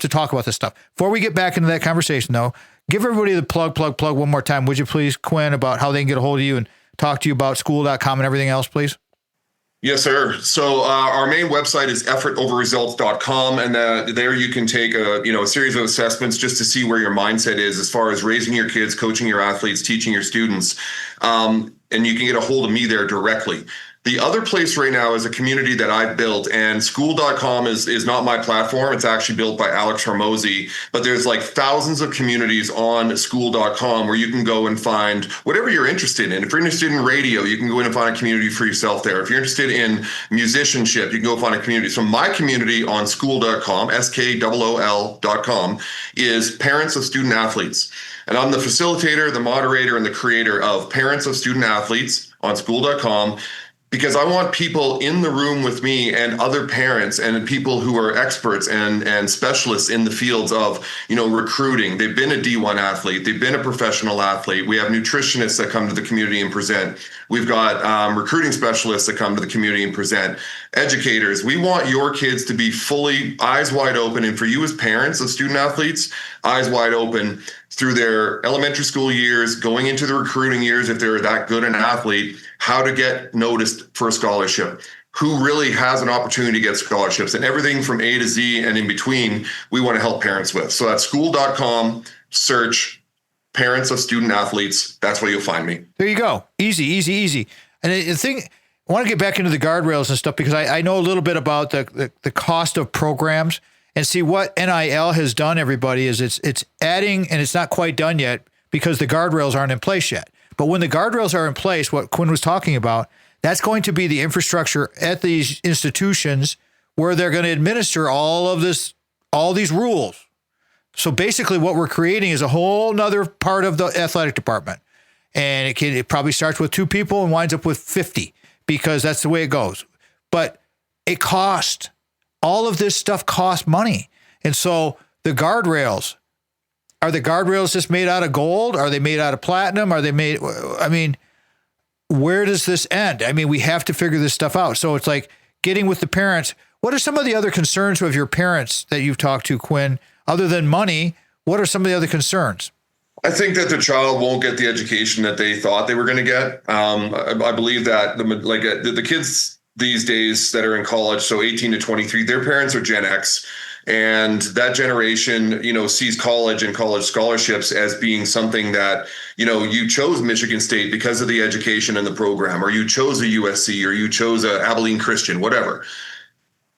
talk about this stuff. Before we get back into that conversation, though, give everybody the plug one more time, would you please, Quinn, about how they can get a hold of you and talk to you about school.com and everything else, please? Yes, sir. So our main website is effortoverresults.com, and there you can take a series of assessments just to see where your mindset is as far as raising your kids, coaching your athletes, teaching your students, and you can get a hold of me there directly. The other place right now is a community that I've built, and school.com is not my platform. It's actually built by Alex Hormozy, but there's like thousands of communities on school.com where you can go and find whatever you're interested in. If you're interested in radio, you can go in and find a community for yourself there. If you're interested in musicianship, you can go find a community. So my community on school.com, SKOOL.com, is parents of student athletes. And I'm the facilitator, the moderator, and the creator of Parents of Student Athletes on school.com, because I want people in the room with me and other parents and people who are experts and specialists in the fields of, recruiting. They've been a D1 athlete. They've been a professional athlete. We have nutritionists that come to the community and present. We've got recruiting specialists that come to the community and present. Educators. We want your kids to be fully eyes wide open. And for you as parents of student athletes, eyes wide open through their elementary school years, going into the recruiting years, if they're that good an athlete, how to get noticed for a scholarship, who really has an opportunity to get scholarships, and everything from A to Z and in between, we want to help parents with. So at school.com, search Parents of Student Athletes. That's where you'll find me. There you go. Easy. And the thing, I want to get back into the guardrails and stuff because I know a little bit about the cost of programs. And see what NIL has done, everybody, is it's adding, and it's not quite done yet because the guardrails aren't in place yet. But when the guardrails are in place, what Quinn was talking about, that's going to be the infrastructure at these institutions where they're going to administer all these rules. So basically what we're creating is a whole nother part of the athletic department. And it probably starts with 2 people and winds up with 50 because that's the way it goes. But it costs. All of this stuff costs money. And so the guardrails, are the guardrails just made out of gold? Are they made out of platinum? Where does this end? We have to figure this stuff out. So it's like getting with the parents. What are some of the other concerns of your parents that you've talked to, Quinn? Other than money, what are some of the other concerns? I think that the child won't get the education that they thought they were going to get. I believe that the kids these days that are in college, so 18 to 23, their parents are Gen X. And that generation, sees college and college scholarships as being something that, you chose Michigan State because of the education and the program, or you chose a USC, or you chose a Abilene Christian, whatever.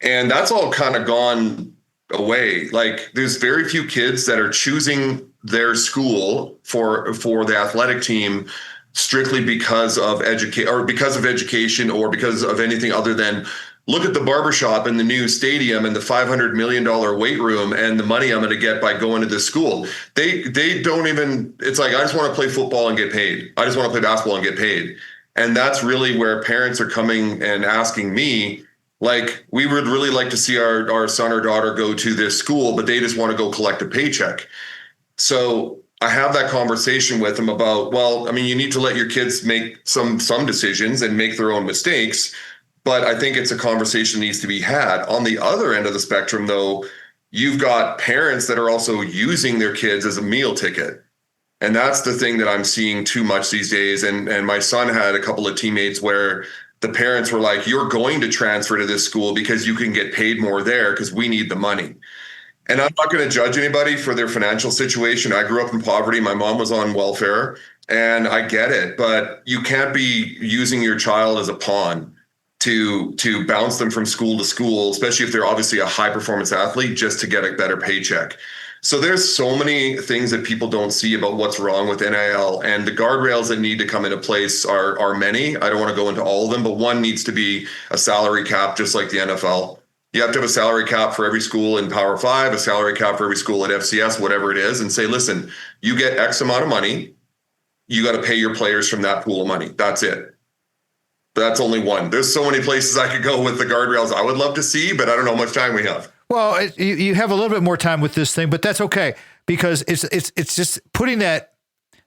And that's all kind of gone away. Like, there's very few kids that are choosing their school for the athletic team strictly because of education or because of anything other than look at the barbershop and the new stadium and the $500 million weight room and the money I'm going to get by going to this school. They don't even, it's like, I just want to play football and get paid. I just want to play basketball and get paid. And that's really where parents are coming and asking me, like, we would really like to see our son or daughter go to this school, but they just want to go collect a paycheck. So I have that conversation with them about, well, I mean, you need to let your kids make some decisions and make their own mistakes. But I think it's a conversation that needs to be had. On the other end of the spectrum, though, you've got parents that are also using their kids as a meal ticket. And that's the thing that I'm seeing too much these days. And my son had a couple of teammates where the parents were like, you're going to transfer to this school because you can get paid more there because we need the money. And I'm not going to judge anybody for their financial situation. I grew up in poverty. My mom was on welfare, and I get it. But you can't be using your child as a pawn to bounce them from school to school, especially if they're obviously a high performance athlete, just to get a better paycheck. So there's so many things that people don't see about what's wrong with NIL, and the guardrails that need to come into place are many. I don't want to go into all of them, but one needs to be a salary cap, just like the NFL. You have to have a salary cap for every school in Power 5, a salary cap for every school at FCS, whatever it is, and say, listen, you get X amount of money. You got to pay your players from that pool of money. That's it. But that's only one. There's so many places I could go with the guardrails I would love to see, but I don't know how much time we have. Well, you have a little bit more time with this thing, but that's okay, because it's just putting that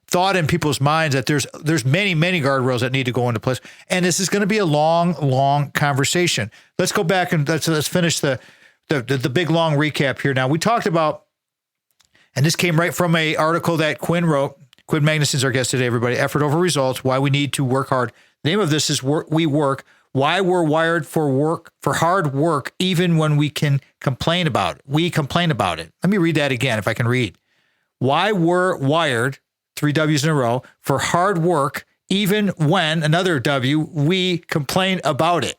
thought in people's minds that there's many guardrails that need to go into place, and this is going to be a long conversation. Let's go back and let's finish the big long recap here. Now, we talked about, and this came right from a article that Quinn wrote. Quinn Magnuson's our guest today, everybody. Effort over results, why we need to work hard. The name of this is We Work, why we're wired for hard work, even when we can complain about it. We complain about it. Let me read that again, if I can read. Why we're wired, 3 W's in a row, for hard work, even when, another W, we complain about it.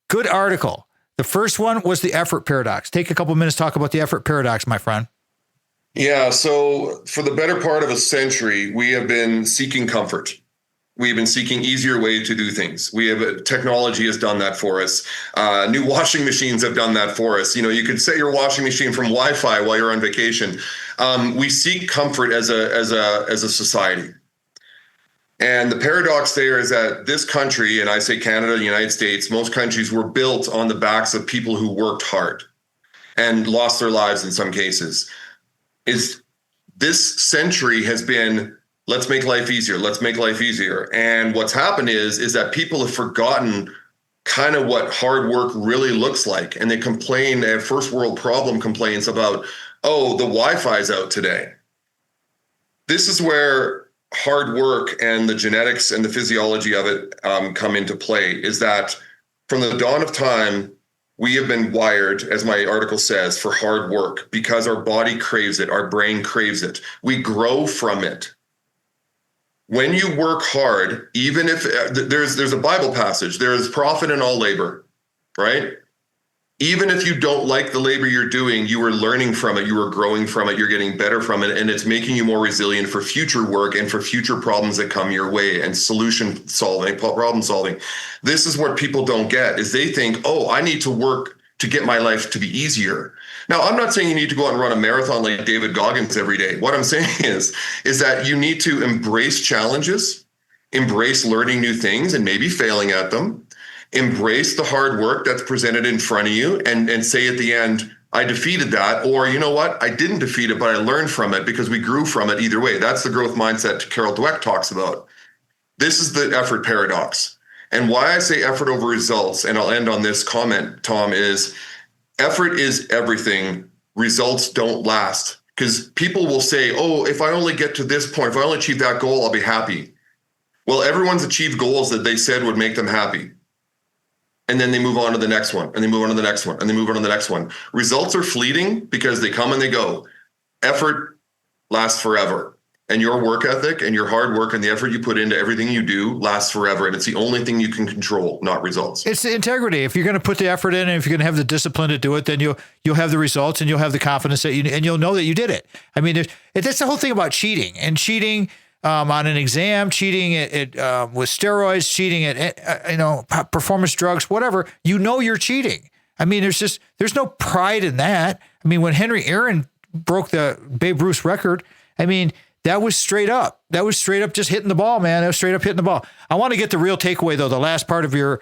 Good article. The first one was the effort paradox. Take a couple minutes to talk about the effort paradox, my friend. Yeah, so for the better part of a century, we have been seeking comfort. We've been seeking easier ways to do things. Technology has done that for us. New washing machines have done that for us. You know, you could set your washing machine from Wi-Fi while you're on vacation. We seek comfort as a society. And the paradox there is that this country, and I say Canada, the United States, most countries were built on the backs of people who worked hard and lost their lives in some cases. This century has been, let's make life easier. Let's make life easier. And what's happened is that people have forgotten kind of what hard work really looks like. And they complain, they have first world problem complaints about, oh, the Wi-Fi is out today. This is where hard work and the genetics and the physiology of it come into play, is that from the dawn of time, we have been wired, as my article says, for hard work because our body craves it. Our brain craves it. We grow from it. When you work hard, even if there's a Bible passage, there is profit in all labor, right? Even if you don't like the labor you're doing, you are learning from it, you are growing from it, you're getting better from it, and it's making you more resilient for future work and for future problems that come your way and problem solving. This is what people don't get, is they think, oh, I need to work to get my life to be easier. Now, I'm not saying you need to go out and run a marathon like David Goggins every day. What I'm saying is that you need to embrace challenges, embrace learning new things and maybe failing at them, embrace the hard work that's presented in front of you and say at the end, I defeated that, or you know what, I didn't defeat it, but I learned from it because we grew from it either way. That's the growth mindset Carol Dweck talks about. This is the effort paradox. And why I say effort over results, and I'll end on this comment, Tom, is effort is everything. Results don't last. Because people will say, oh, if I only get to this point, if I only achieve that goal, I'll be happy. Well, everyone's achieved goals that they said would make them happy. And then they move on to the next one, and they move on to the next one, and they move on to the next one. Results are fleeting because they come and they go. Effort lasts forever. And your work ethic and your hard work and the effort you put into everything you do lasts forever. And it's the only thing you can control, not results. It's the integrity. If you're going to put the effort in and if you're going to have the discipline to do it, then you'll have the results and you'll have the confidence that and you'll know that you did it. I mean, that's the whole thing about cheating and on an exam, cheating with steroids, cheating at performance drugs, whatever. You're cheating. I mean, there's no pride in that. I mean, when Henry Aaron broke the Babe Ruth record, I mean, that was straight up. That was straight up just hitting the ball, man. That was straight up hitting the ball. I want to get the real takeaway, though, the last part of your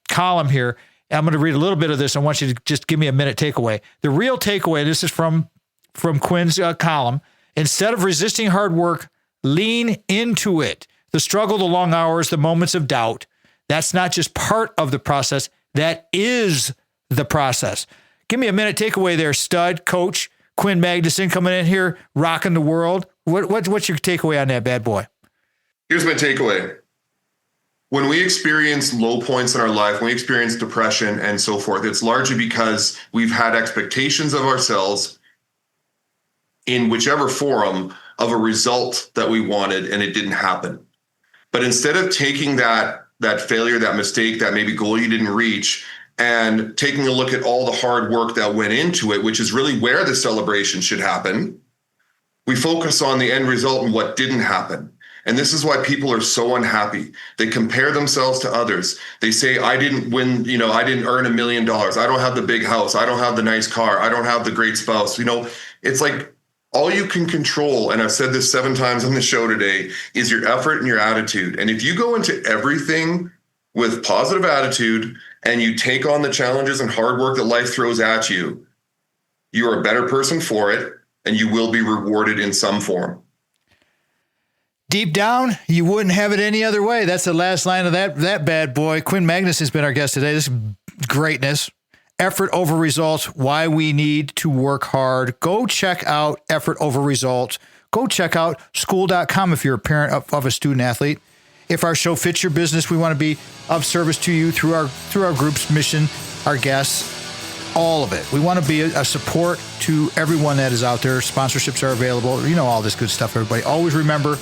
column here. I'm going to read a little bit of this. I want you to just give me a minute takeaway. The real takeaway, this is from Quinn's column, Instead of resisting hard work, lean into it. The struggle, the long hours, the moments of doubt, that's not just part of the process. That is the process. Give me a minute takeaway there, stud, coach, Quinn Magnuson coming in here, rocking the world. What's your takeaway on that bad boy? Here's my takeaway. When we experience low points in our life, when we experience depression and so forth, it's largely because we've had expectations of ourselves in whichever forum of a result that we wanted, and it didn't happen. But instead of taking that failure, that mistake, that maybe goal you didn't reach, and taking a look at all the hard work that went into it, which is really where the celebration should happen, we focus on the end result and what didn't happen. And this is why people are so unhappy. They compare themselves to others. They say, I didn't win, I didn't earn $1 million. I don't have the big house. I don't have the nice car. I don't have the great spouse. It's like all you can control, and I've said this 7 times on the show today, is your effort and your attitude. And if you go into everything with positive attitude and you take on the challenges and hard work that life throws at you, you are a better person for it, and you will be rewarded in some form. Deep down, you wouldn't have it any other way. That's the last line of that bad boy. Quinn Magnuson has been our guest today. This is greatness. Effort over results, why we need to work hard. Go check out Effort Over Results. Go check out school.com if you're a parent of a student athlete. If our show fits your business, we want to be of service to you through our group's mission, our guests, all of it. We want to be a support to everyone that is out there. Sponsorships are available. All this good stuff, everybody. Always remember,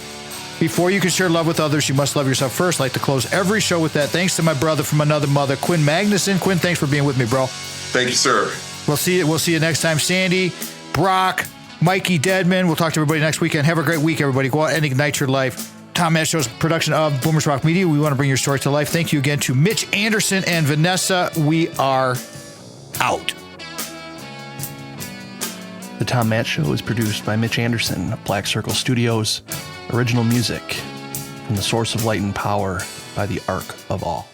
before you can share love with others, you must love yourself first. I'd like to close every show with that. Thanks to my brother from another mother, Quinn Magnuson. Quinn, thanks for being with me, bro. Thank you, sir. We'll see you next time. Sandy, Brock, Mikey Deadman. We'll talk to everybody next weekend. Have a great week, everybody. Go out and ignite your life. Tom Matt Show's production of Boomers Rock Media. We want to bring your story to life. Thank you again to Mitch Anderson and Vanessa. We are out. The Tom Matt Show is produced by Mitch Anderson of Black Circle Studios. Original music from the Source of Light and Power by the Ark of All.